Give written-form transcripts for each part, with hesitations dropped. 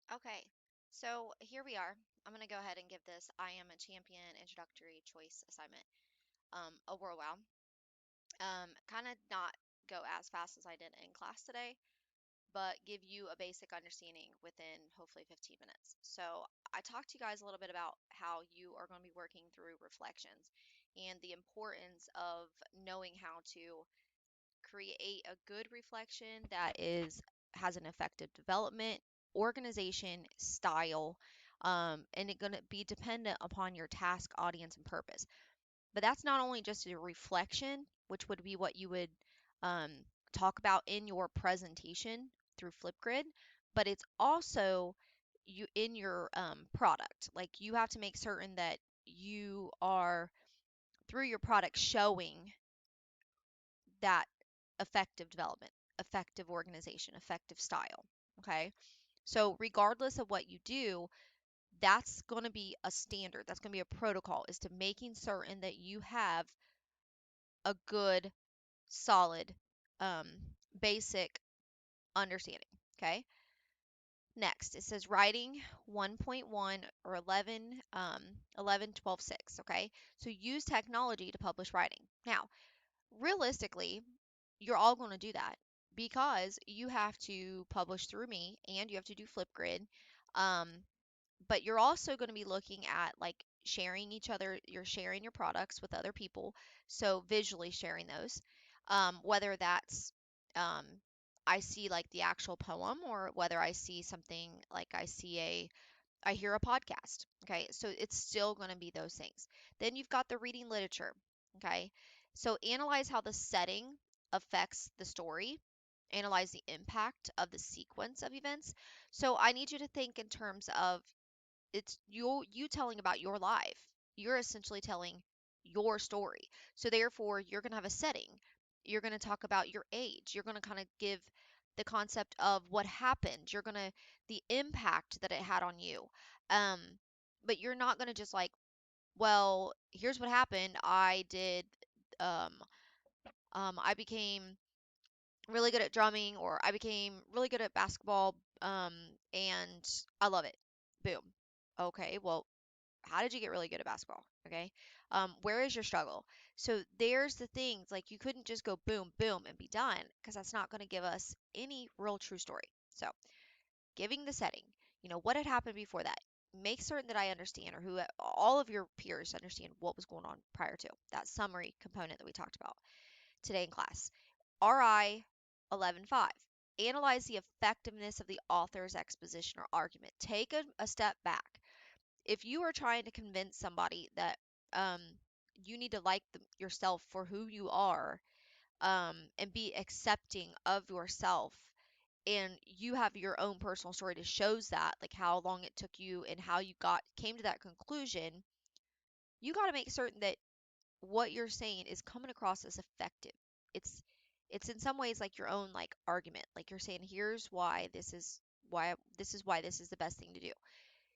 Okay, so here we are. I'm going to go ahead and give this I Am a Champion introductory choice assignment a whirlwind. Kind of not go as fast as I did in class today, but give you a basic understanding within hopefully 15 minutes. So I talked to you guys a little bit about how you are going to be working through reflections and the importance of knowing how to create a good reflection that is has an effective development, organization, style, and it's going to be dependent upon your task, audience, and purpose. But that's not only just a reflection, which would be what you would um, talk about in your presentation through Flipgrid, but it's also you in your product. Like you have to make certain that you are through your product showing that effective development, effective organization, effective style. Okay. So, regardless of what you do, that's going to be a standard. That's going to be a protocol, is to making certain that you have a good, solid, um, basic understanding. Okay. Next, it says writing 1.1 or 11, 11, 12, 6. Okay. So, use technology to publish writing. Now, realistically, you're all going to do that because you have to publish through me and you have to do Flipgrid. Um, but you're also going to be looking at like sharing each other, you're sharing your products with other people. So visually sharing those, whether that's um, I see like the actual poem or whether I see something like I hear a podcast. Okay, so it's still going to be those things. Then you've got the reading literature. Okay, so analyze how the setting affects the story, analyze the impact of the sequence of events. So I need you to think in terms of it's you telling about your life. You're essentially telling your story. So therefore, you're going to have a setting. You're going to talk about your age. You're going to kind of give the concept of what happened. You're going to the impact that it had on you. Um, but you're not going to just like, well, here's what happened. I did um I became really good at drumming or I became really good at basketball and I love it. Boom. Okay, well, how did you get really good at basketball? Okay. Where is your struggle? So there's the things like you couldn't just go boom, boom and be done because that's not going to give us any real true story. So giving the setting, what had happened before that. Make certain that I understand or who all of your peers understand what was going on prior to that summary component that we talked about today in class. RI 11.5. Analyze the effectiveness of the author's exposition or argument. Take a step back. If you are trying to convince somebody that um, you need to like yourself for who you are and be accepting of yourself, and you have your own personal story that shows that, like how long it took you and how you came to that conclusion, you got to make certain that what you're saying is coming across as effective. It's it's in some ways like your own like argument. Like you're saying, here's why this is the best thing to do.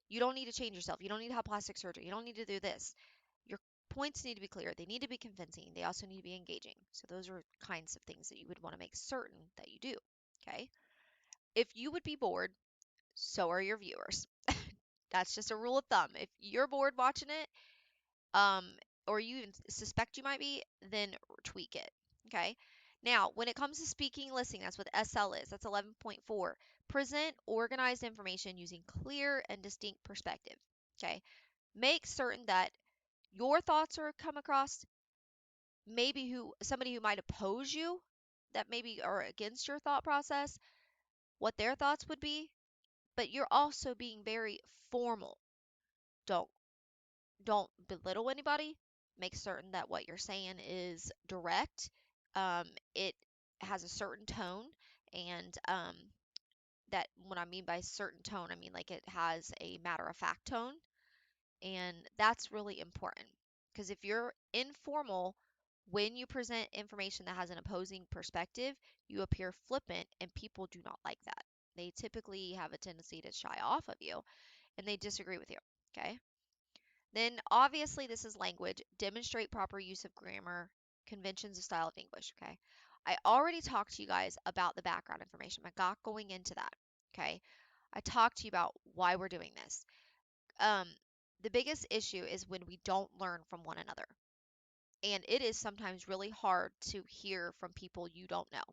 You don't need to change yourself. You don't need to have plastic surgery. You don't need to do this. Your points need to be clear. They need to be convincing. They also need to be engaging. So those are kinds of things that you would want to make certain that you do. Okay? If you would be bored, so are your viewers. That's just a rule of thumb. If you're bored watching it, um, or you even suspect you might be, then tweak it. Okay. Now, when it comes to speaking and listening, that's what SL is. That's 11.4. Present organized information using clear and distinct perspective. Okay. Make certain that your thoughts are come across, maybe somebody who might oppose you, that maybe are against your thought process, what their thoughts would be, but you're also being very formal. Don't don't belittle anybody. Make certain that what you're saying is direct. It has a certain tone, and that what I mean by certain tone, I mean like it has a matter of fact tone, and that's really important because if you're informal when you present information that has an opposing perspective, you appear flippant, and people do not like that. They typically have a tendency to shy off of you, and they disagree with you. Okay. Then obviously this is language. Demonstrate proper use of grammar, conventions of style of English, okay? I already talked to you guys about the background information. I got going into that, okay? I talk to you about why we're doing this. Um, the biggest issue is when we don't learn from one another. And it is sometimes really hard to hear from people you don't know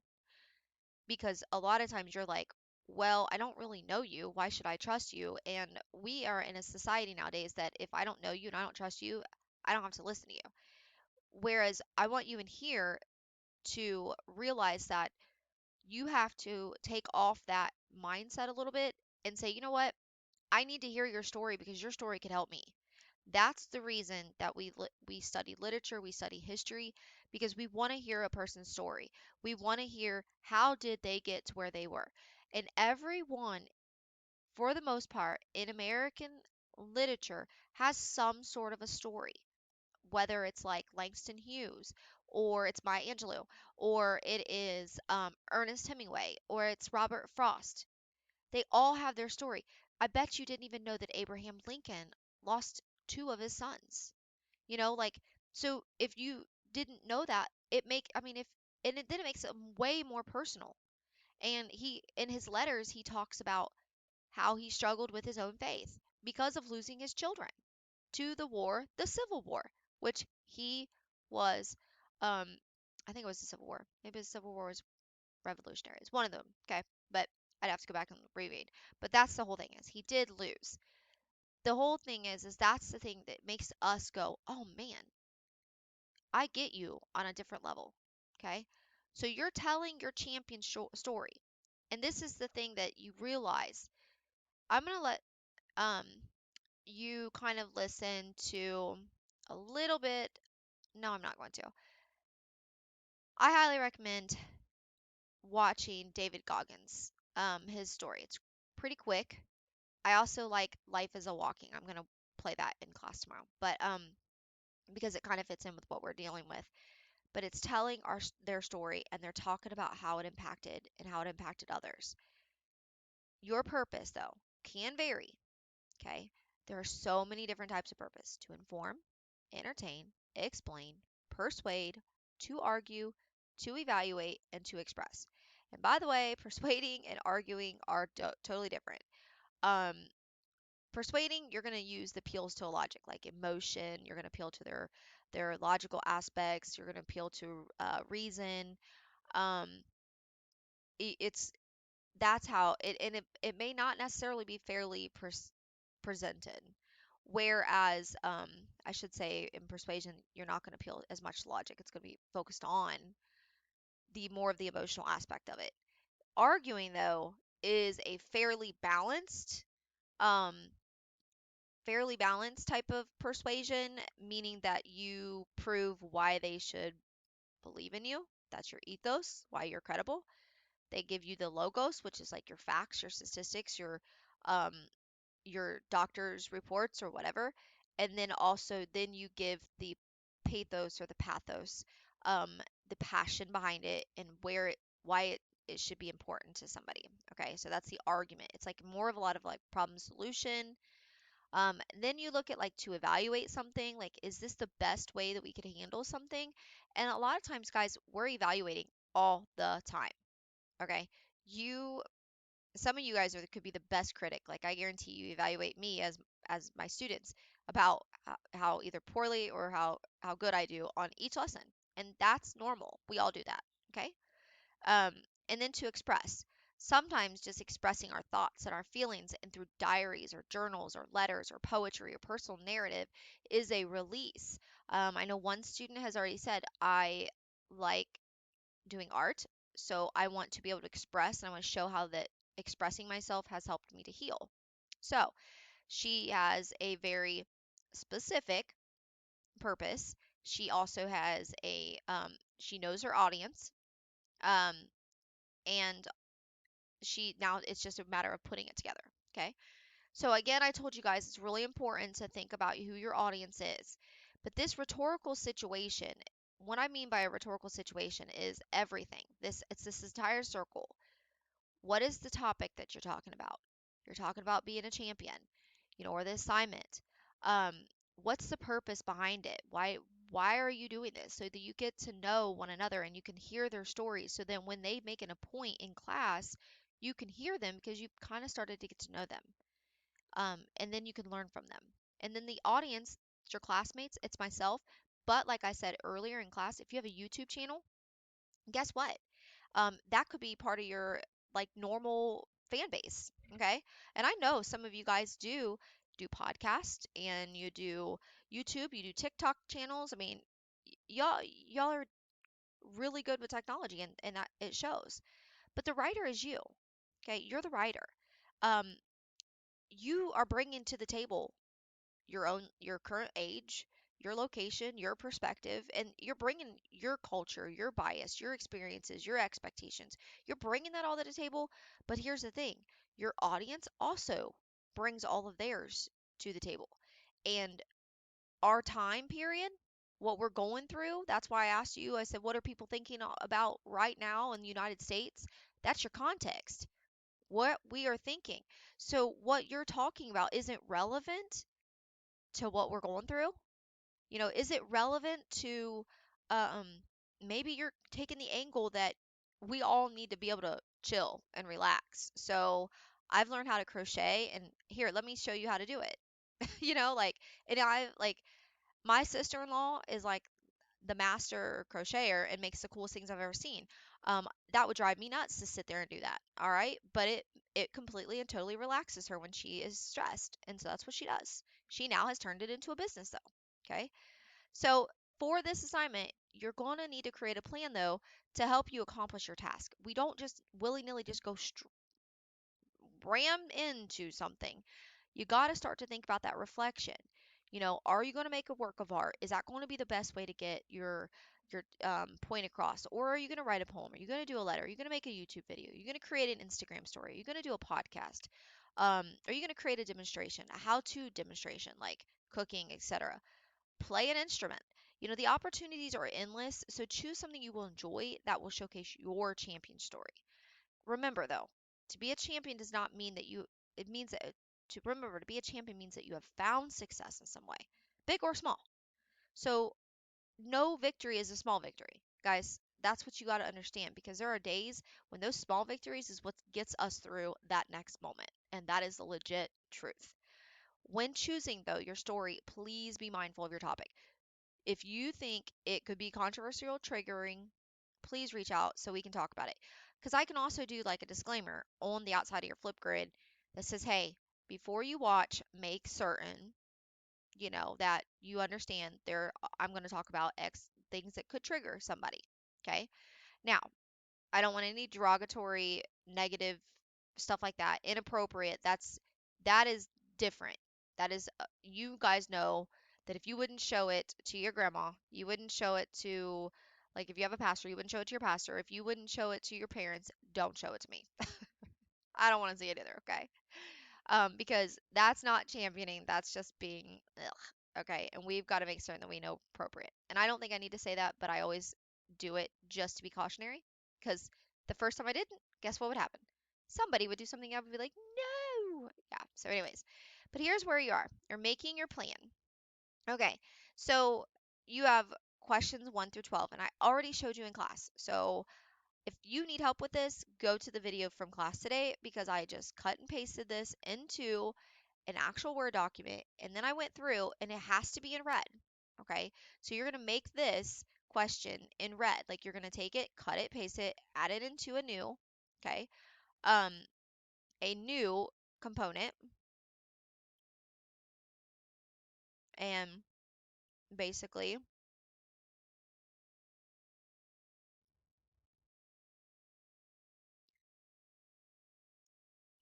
because a lot of times you're like, well, I don't really know you. Why should I trust you? And we are in a society nowadays that if I don't know you and I don't trust you, I don't have to listen to you. Whereas I want you in here to realize that you have to take off that mindset a little bit and say, you know what? I need to hear your story because your story could help me. That's the reason that we study literature, we study history, because we want to hear a person's story. We want to hear how did they get to where they were. And everyone, for the most part, in American literature has some sort of a story, whether it's like Langston Hughes, or it's Maya Angelou, or it is Ernest Hemingway, or it's Robert Frost. They all have their story. I bet you didn't even know that Abraham Lincoln lost two of his sons. You know, like, so if you didn't know that, I mean, if, and it then it makes it way more personal. And in his letters, he talks about how he struggled with his own faith because of losing his children to the war, the Civil War, which he was, um, I think it was the Civil War. Maybe the Civil War was revolutionary. It's one of them, okay? But I'd have to go back and reread. But that's the whole thing is he did lose. The whole thing is that's the thing that makes us go, oh man, I get you on a different level, okay? So you're telling your champion story, and this is the thing that you realize. I'm gonna let um you kind of listen to a little bit. No, I'm not going to. I highly recommend watching David Goggins, his story. It's pretty quick. I also like Life is a Walking. I'm gonna play that in class tomorrow, but because it kind of fits in with what we're dealing with. But it's telling their story, and they're talking about how it impacted and how it impacted others. Your purpose, though, can vary. Okay, there are so many different types of purpose: to inform, entertain, explain, persuade, to argue, to evaluate, and to express. And by the way, persuading and arguing are totally different. Um, Persuading, you're going to use the appeals to logic, like emotion. You're going to appeal to their logical aspects. You're going to appeal to reason. Um, it's that's how it, and it may not necessarily be fairly presented. Whereas, I should say, in persuasion, you're not going to appeal as much to logic. It's going to be focused on the more of the emotional aspect of it. Arguing, though, is a um, fairly balanced type of persuasion, meaning that you prove why they should believe in you. That's your ethos, why you're credible. They give you the logos, which is like your facts, your statistics, um, your doctor's reports or whatever. And then also then you give the pathos or the pathos, um, the passion behind it and why it should be important to somebody. Okay, so that's the argument. It's like more of a lot of like problem solution. Then you look at like to evaluate something, like is this the best way that we could handle something? And a lot of times, guys, we're evaluating all the time. Okay, you some of you guys could be the best critic. Like I guarantee you evaluate me as my students about how either poorly or how good I do on each lesson. And that's normal. We all do that. Okay? Um, and then to express. Sometimes just expressing our thoughts and our feelings and through diaries or journals or letters or poetry or personal narrative is a release. I know one student has already said, I like doing art, so I want to be able to express and I want to show how that expressing myself has helped me to heal. So she has a very specific purpose. She also has she knows her audience, um, and now it's just a matter of putting it together. Okay. So again, I told you guys it's really important to think about who your audience is. But this rhetorical situation, what I mean by a rhetorical situation is everything. It's this entire circle. What is the topic that you're talking about? You're talking about being a champion, or the assignment. Um, what's the purpose behind it? Why are you doing this? So that you get to know one another and you can hear their stories. So then when they make an a point in class, You can hear them because you've kind of started to get to know them. And then you can learn from them. And then the audience, it's your classmates, it's myself. But like I said earlier in class, if you have a YouTube channel, guess what? That could be part of your like normal fan base. Okay. And I know some of you guys do podcasts and you do YouTube, you do TikTok channels. I mean, y'all are really good with technology and that it shows. But the writer is you. Okay, you're the writer. Um, you are bringing to the table your current age, your location, your perspective, and you're bringing your culture, your bias, your experiences, your expectations. You're bringing that all to the table, but here's the thing. Your audience also brings all of theirs to the table. And our time period, what we're going through, that's why I asked you, I said, what are people thinking about right now in the United States? That's your context. What we are thinking. So what you're talking about isn't relevant to what we're going through? Is it relevant to um maybe you're taking the angle that we all need to be able to chill and relax. So I've learned how to crochet and here, let me show you how to do it. Like and I like my sister-in-law is like the master crocheter and makes the coolest things I've ever seen. That would drive me nuts to sit there and do that. All right. But it completely and totally relaxes her when she is stressed. And so that's what she does. She now has turned it into a business though. Okay. So for this assignment, you're going to need to create a plan though to help you accomplish your task. We don't just willy-nilly just go ram into something. You got to start to think about that reflection. Are you going to make a work of art? Is that going to be the best way to get your point across? Or are you going to write a poem? Are you going to do a letter? Are you going to make a YouTube video? Are you going to create an Instagram story? Are you going to do a podcast? Are you going to create a demonstration, a how-to demonstration like cooking, etc.? Play an instrument. The opportunities are endless, so choose something you will enjoy that will showcase your champion story. Remember though, to be a champion does not mean that it means that to remember to be a champion means that you have found success in some way, big or small. So no victory is a small victory. Guys, that's what you got to understand because there are days when those small victories is what gets us through that next moment. And that is the legit truth. When choosing, though, your story, please be mindful of your topic. If you think it could be controversial, triggering, please reach out so we can talk about it. Because I can also do like a disclaimer on the outside of your Flipgrid that says, hey, before you watch, make certain, that you understand I'm going to talk about X things that could trigger somebody. Okay. Now, I don't want any derogatory, negative stuff like that, inappropriate. That is different. That is you guys know that if you wouldn't show it to your grandma, you wouldn't show it to like if you have a pastor, you wouldn't show it to your pastor. If you wouldn't show it to your parents, don't show it to me. I don't want to see it either, okay? Because that's not championing, that's just being ugh, okay? And we've got to make certain that we know appropriate. And I don't think I need to say that, but I always do it just to be cautionary because the first time I didn't, guess what would happen? Somebody would do something, I would be like, no. Yeah, so anyways, but here's where you are. You're making your plan. Okay, so you have questions 1 through 12, and I already showed you in class. So if you need help with this, go to the video from class today because I just cut and pasted this into an actual Word document and then I went through and it has to be in red. Okay, so you're going to make this question in red. Like you're going to take it, cut it, paste it, add it into okay, um, a new component and basically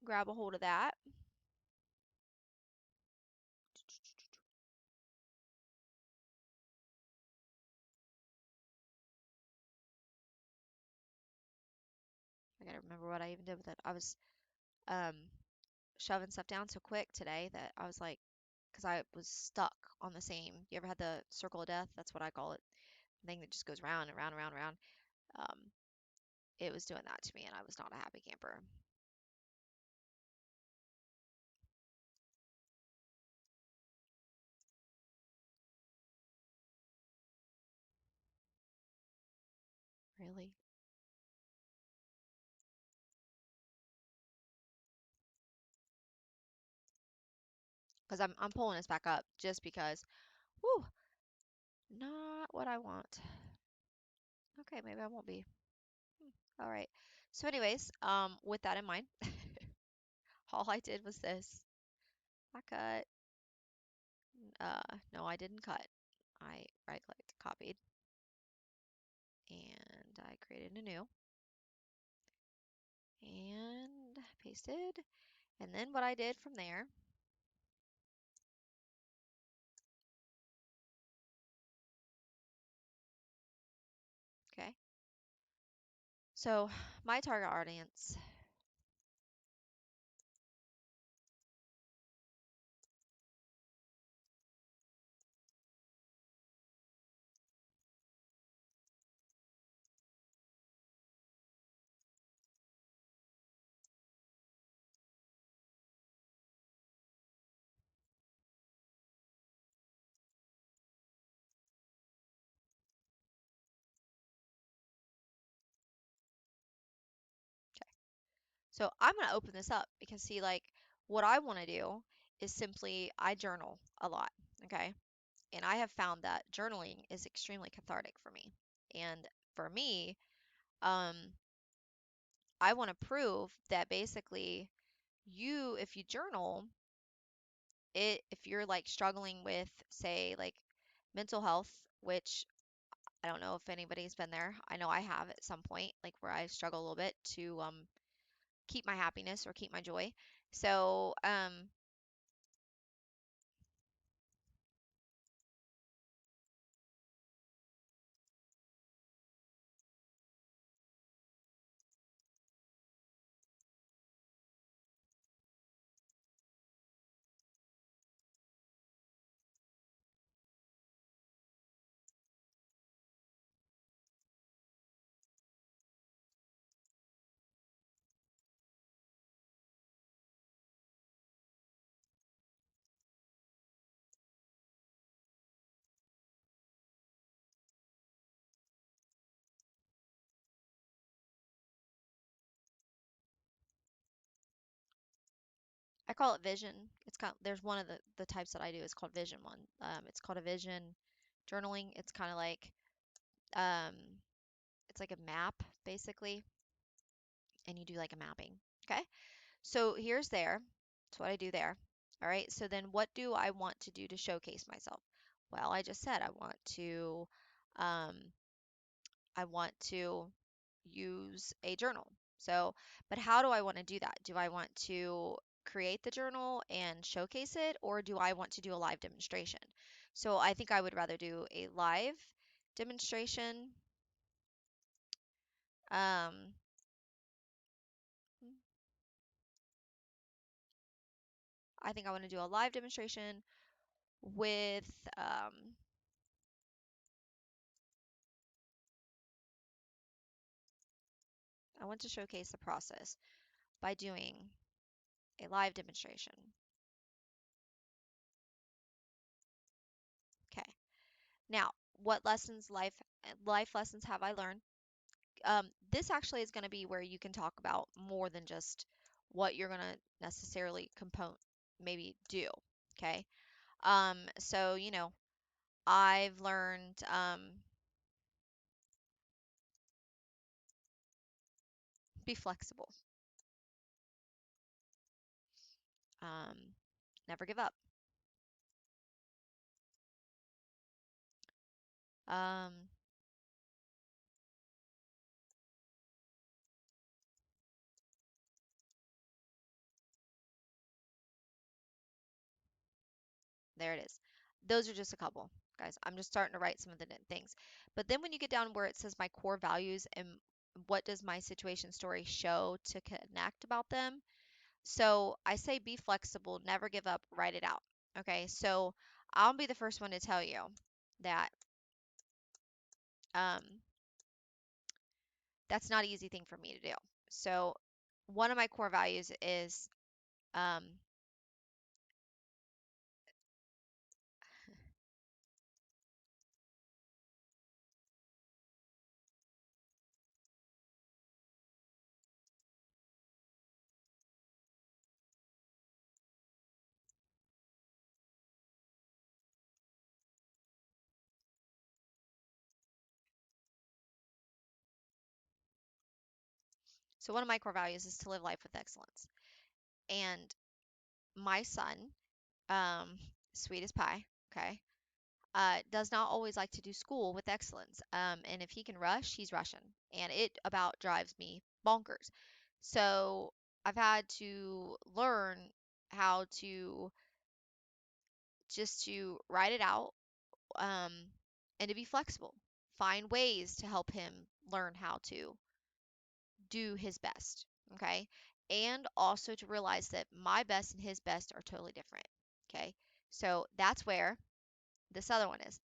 grab a hold of that. I gotta remember what I even did with it. I was um, shoving stuff down so quick today that I was like, because I was stuck on the same. You ever had the circle of death? That's what I call it. The thing that just goes round and round and round and round. Um, it was doing that to me, and I was not a happy camper. Really? because I'm pulling this back up just because, whew, not what I want. Okay, maybe I won't be. All right. So anyways, with that in mind, all I did was this. I cut. No, I didn't cut. I right-clicked, copied, and I created a new and pasted. And then what I did from there, okay. So my target audience, so I'm going to open this up because see, like, what I want to do is simply, I journal a lot, okay? And I have found that journaling is extremely cathartic for me. And for me, um, I want to prove that basically if you journal, if you're like struggling with, say, like mental health, which I don't know if anybody's been there. I know I have at some point, like where I struggle a little bit to keep my happiness or keep my joy. So, I call it vision. There's one of the types that I do is called vision one. It's called a vision journaling. It's kind of like um, it's like a map basically, and you do like a mapping. Okay, so here's there. That's what I do there. All right. So then, what do I want to do to showcase myself? Well, I just said um, I want to use a journal. So, but how do I want to do that? Do I want to create the journal and showcase it, or do I want to do a live demonstration? So I think I would rather do a live demonstration. Um, I think I want to do a live demonstration with, I want to showcase the process by doing a live demonstration. Okay. Now, what life lessons have I learned? This actually is going to be where you can talk about more than just what you're going to necessarily maybe do. Okay. So, I've learned, be flexible. Um, Never give up. Um, there it is. Those are just a couple, guys. I'm just starting to write some of the things. But then when you get down where it says my core values and what does my situation story show to connect about them, so I say be flexible, never give up, write it out. Okay, so I'll be the first one to tell you that um, that's not an easy thing for me to do. So one of my core values is um, So one of my core values is to live life with excellence. And my son, um, sweet as pie, okay, does not always like to do school with excellence. And if he can rush, he's rushing. And it about drives me bonkers. So I've had to learn how to just to write it out, um, and to be flexible. Find ways to help him learn how to do his best. Okay. And also to realize that my best and his best are totally different. Okay. So that's where this other one is.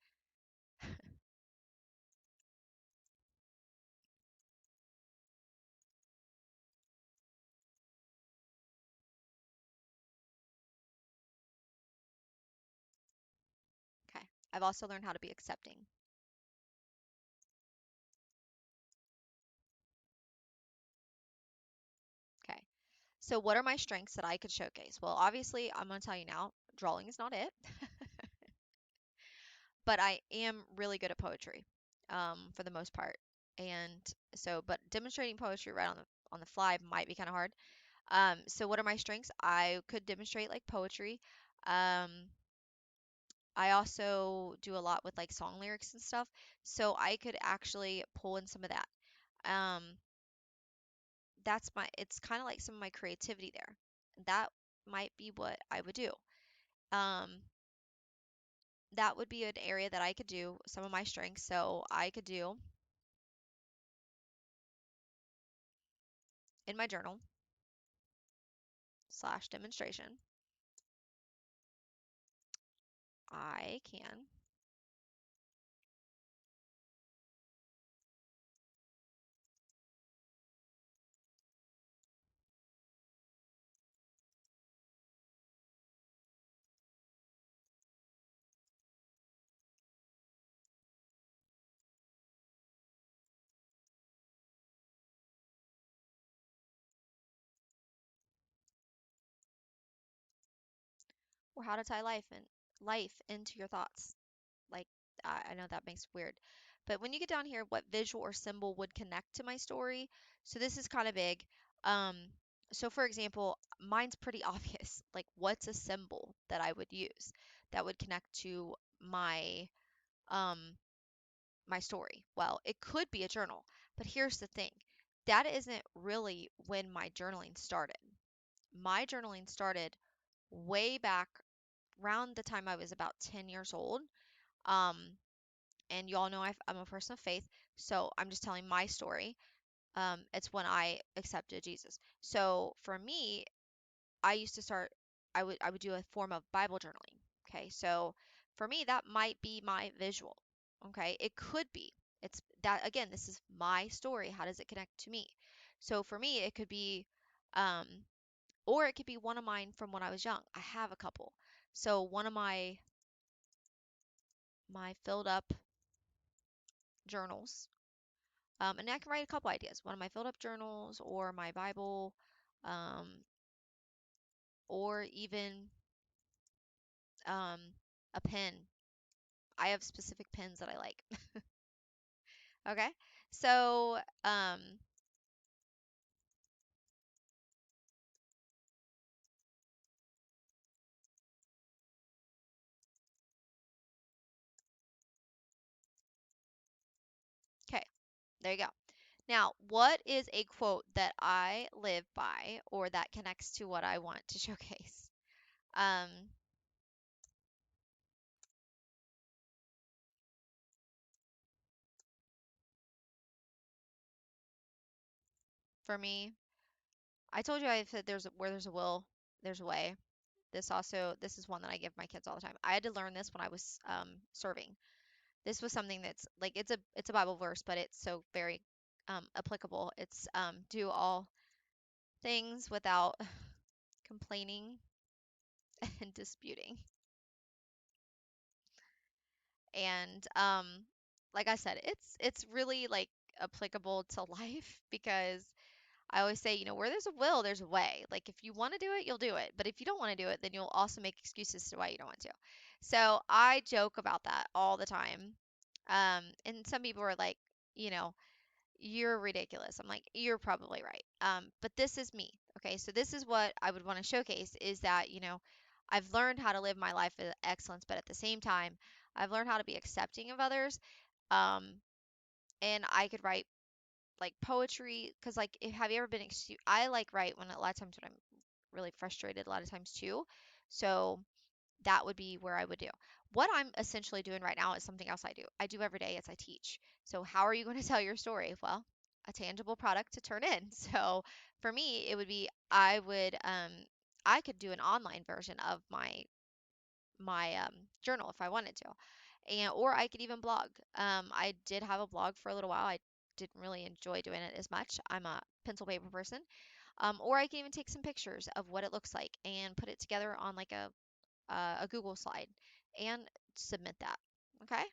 Okay. I've also learned how to be accepting. Okay. So what are my strengths that I could showcase? Well, obviously, I'm going to tell you now, drawing is not it, but I am really good at poetry, for the most part. And so, but demonstrating poetry right on the fly might be kind of hard. So what are my strengths? I could demonstrate like poetry. Um, I also do a lot with like song lyrics and stuff, so I could actually pull in some of that. Um, it's kind of like some of my creativity there. That might be what I would do. Um, that would be an area that I could do some of my strengths. So I could do in my journal slash demonstration, I can. Or how to tie life into your thoughts. Like, I know that makes weird, but when you get down here, what visual or symbol would connect to my story? So this is kind of big. Um, so for example, mine's pretty obvious. Like, what's a symbol that I would use that would connect to um my story? Well, it could be a journal, but here's the thing. That isn't really when my journaling started. My journaling started way back around the time I was about 10 years old. Um, and y'all know I'm a person of faith, so I'm just telling my story. It's when I accepted Jesus. So for me, I used to start. I would do a form of Bible journaling. Okay, so for me, that might be my visual. Okay, it could be. It's that again. This is my story. How does it connect to me? So for me, it could be, um, or it could be one of mine from when I was young. I have a couple. So one of my filled up journals. And I can write a couple ideas. One of my filled up journals or my Bible, um, or even um, a pen. I have specific pens that I like. Okay. So, okay, there you go. Now, what is a quote that I live by or that connects to what I want to showcase? Um, for me, I told you I said where there's a will, there's a way. This is one that I give my kids all the time. I had to learn this when I was serving. This was something that's like it's a Bible verse, but it's so very applicable. It's do all things without complaining and disputing. And like I said, it's really like applicable to life because I always say, where there's a will, there's a way. Like if you want to do it, you'll do it. But if you don't want to do it, then you'll also make excuses to why you don't want to. So I joke about that all the time. And some people are like, you know, you're ridiculous. I'm like, you're probably right. But this is me. Okay, so this is what I would want to showcase is that, I've learned how to live my life with excellence, but at the same time, I've learned how to be accepting of others. Um, and I could write like poetry because like have you ever been I like write when a lot of times when I'm really frustrated a lot of times too. So that would be where I would do. What I'm essentially doing right now is something else I do. I do every day. It's I teach. So how are you going to tell your story? Well, a tangible product to turn in. So for me, it would be I could do an online version of my journal if I wanted to, and or I could even blog. I did have a blog for a little while. I didn't really enjoy doing it as much. I'm a pencil paper person. Or I can even take some pictures of what it looks like and put it together on like a Google slide and submit that. Okay?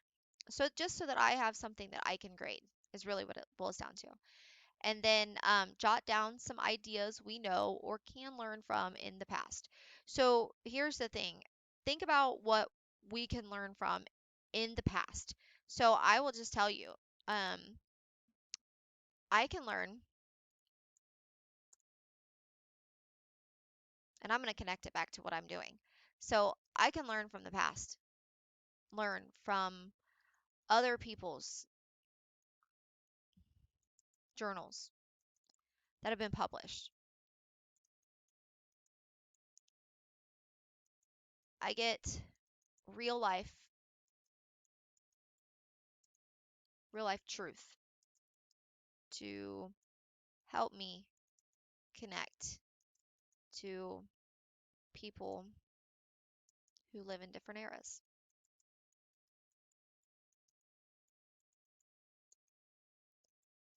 So just so that I have something that I can grade is really what it boils down to. And then jot down some ideas we know or can learn from in the past. So here's the thing, think about what we can learn from in the past. So I will just tell you, um, I can learn, and I'm going to connect it back to what I'm doing. So I can learn from the past, learn from other people's journals that have been published. I get real life, real life truth to help me connect to people who live in different eras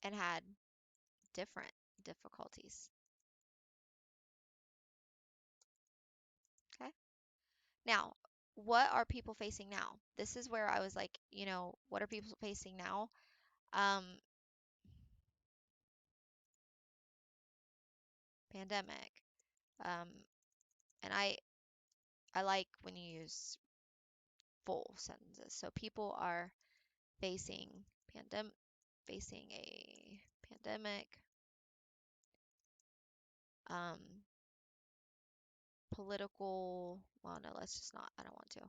and had different difficulties. Okay. Now, what are people facing now? This is where I was like, what are people facing now? Um, Pandemic. Um, and I like when you use full sentences. So people are facing facing a pandemic, um, political, well, no, let's just not, I don't want to.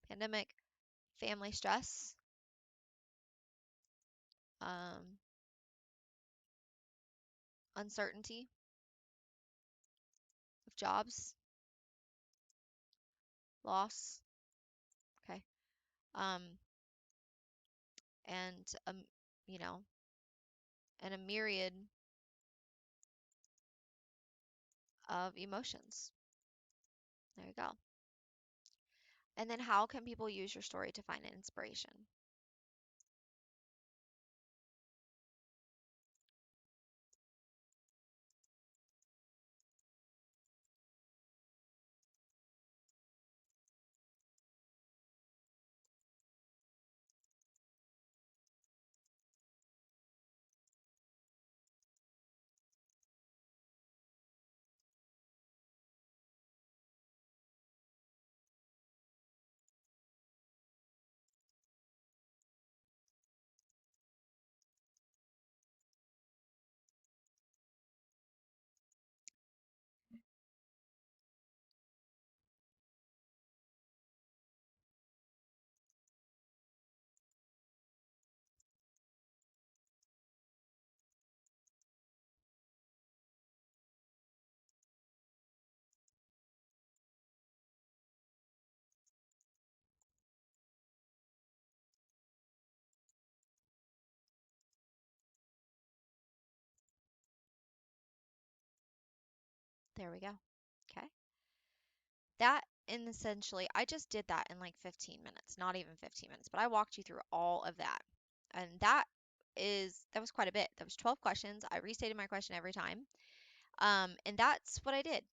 Pandemic, family stress, um, uncertainty of jobs, loss, okay, um, and, you know, and a myriad of emotions. There you go. And then how can people use your story to find an inspiration? There we go. Okay. That and essentially, I just did that in like 15 minutes, not even 15 minutes, but I walked you through all of that. And that was quite a bit. That was 12 questions. I restated my question every time. And that's what I did.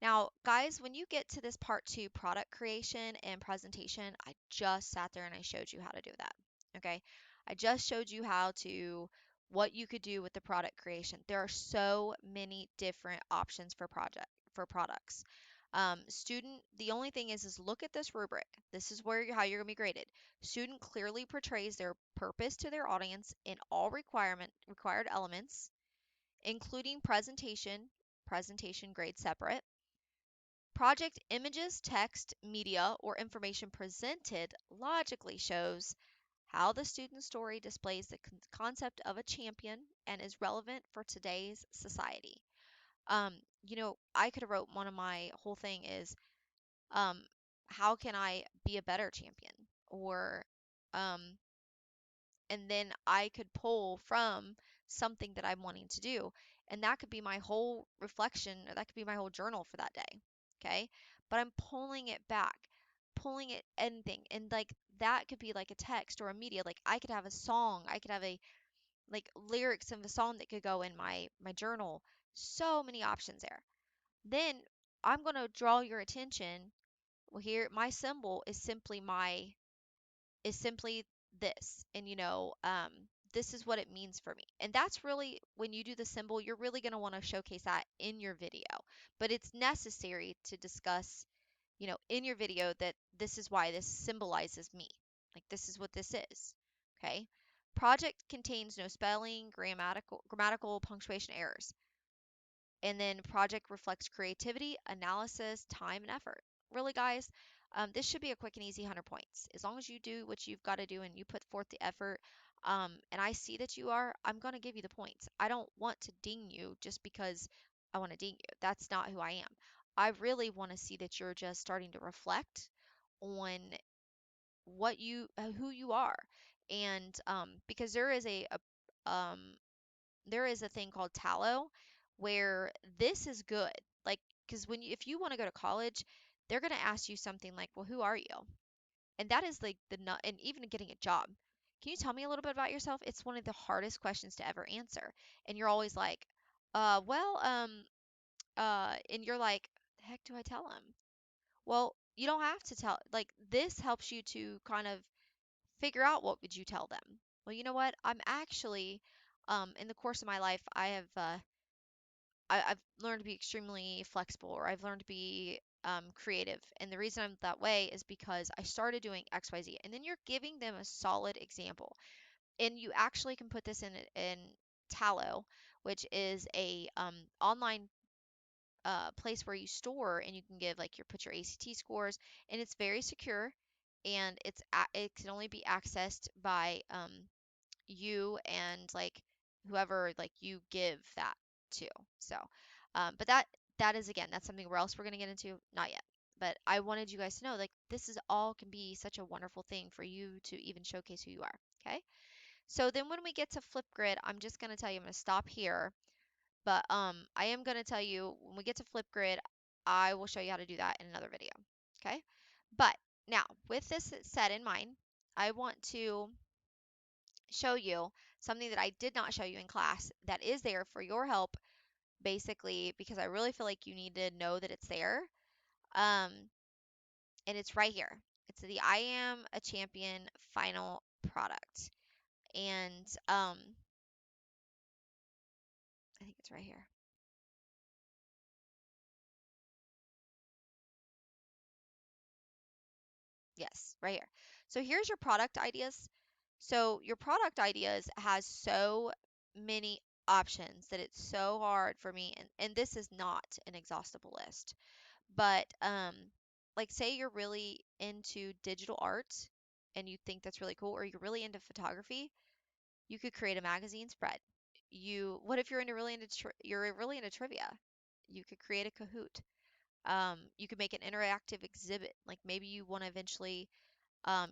Now, guys, when you get to this part two, product creation and presentation, I just sat there and I showed you how to do that. Okay. I just showed you what you could do with the product creation. There are so many different options for products. The only thing is look at this rubric. This is where how you're going to be graded. Student clearly portrays their purpose to their audience in all required elements, including presentation grade separate. Project images, text, media, or information presented logically shows how the student story displays the concept of a champion and is relevant for today's society. I could have wrote one of my whole thing is um, how can I be a better champion? Or, um, and then I could pull from something that I'm wanting to do. And that could be my whole reflection, or that could be my whole journal for that day. Okay. But I'm pulling it back, pulling it anything. And like that could be like a text or a media. Like I could have a song, I could have a like lyrics of a song that could go in my journal. So many options there. Then I'm going to draw your attention. Well, here my symbol is simply this. And this is what it means for me. And that's really when you do the symbol, you're really going to want to showcase that in your video. But it's necessary to discuss, in your video that this is why this symbolizes me. Like this is what this is. Okay? Project contains no spelling, grammatical punctuation errors. And then project reflects creativity, analysis, time, and effort. Really, guys, this should be a quick and easy 100 points. As long as you do what you've got to do and you put forth the effort, and I see that you are, I'm going to give you the points. I don't want to ding you just because I want to ding you. That's not who I am. I really want to see that you're just starting to reflect on who you are. And because um, there is a thing called Tallo where this is good. Like, because if you want to go to college, they're going to ask you something like, well, who are you? And that is like the nut, and even getting a job. Can you tell me a little bit about yourself? It's one of the hardest questions to ever answer. And you're always like, well, and you're like, the heck do I tell them? Well, you don't have to tell, like, this helps you to kind of figure out what would you tell them. Well, you know what? I'm actually, in the course of my life, I've learned to be extremely flexible, or I've learned to be creative. And the reason I'm that way is because I started doing XYZ. And then you're giving them a solid example. And you actually can put this in Tallo, which is a online place where you store, and you can give like put your ACT scores, and it's very secure, and it can only be accessed by you and like whoever like you give that to. So, but that is again, that's something where else we're gonna get into, not yet. But I wanted you guys to know like this is all can be such a wonderful thing for you to even showcase who you are. Okay. So then when we get to Flipgrid, I'm just gonna tell you I'm gonna stop here. But I am gonna tell you when we get to Flipgrid, I will show you how to do that in another video. Okay. But now with this set in mind, I want to show you something that I did not show you in class that is there for your help, basically, because I really feel like you need to know that it's there. Um, and it's right here. It's the I Am a Champion final product. And I think it's right here. Yes, right here. So here's your product ideas. So your product ideas has so many options that it's so hard for me, and this is not an exhaustible list. But like say you're really into digital art and you think that's really cool, or you're really into photography, you could create a magazine spread. What if you're really into trivia? You could create a Kahoot. You could make an interactive exhibit. Like maybe you want to eventually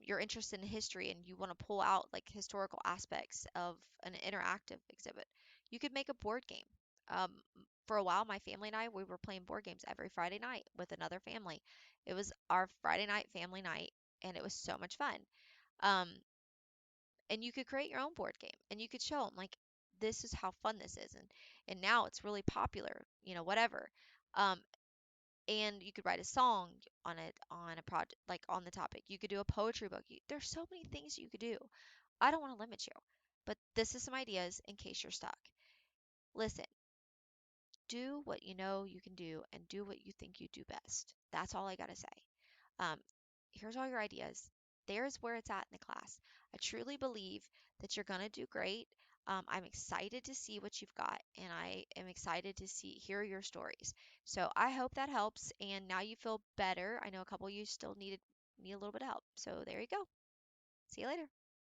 you're interested in history and you want to pull out like historical aspects of an interactive exhibit. You could make a board game. Um, for a while, my family and I, we were playing board games every Friday night with another family. It was our Friday night family night, and it was so much fun. Um, and you could create your own board game, and you could show them like this is how fun this is, and now it's really popular, whatever. Um, and you could write a song on a project like on the topic. You could do a poetry book. There's so many things you could do. I don't want to limit you, but this is some ideas in case you're stuck. Listen, do what you know you can do and do what you think you do best. That's all I got to say. Um, Here's all your ideas. There's where it's at in the class. I truly believe that you're going to do great. I'm excited to see what you've got, and I am excited to hear your stories. So I hope that helps, and now you feel better. I know a couple of you still need a little bit of help. So there you go. See you later.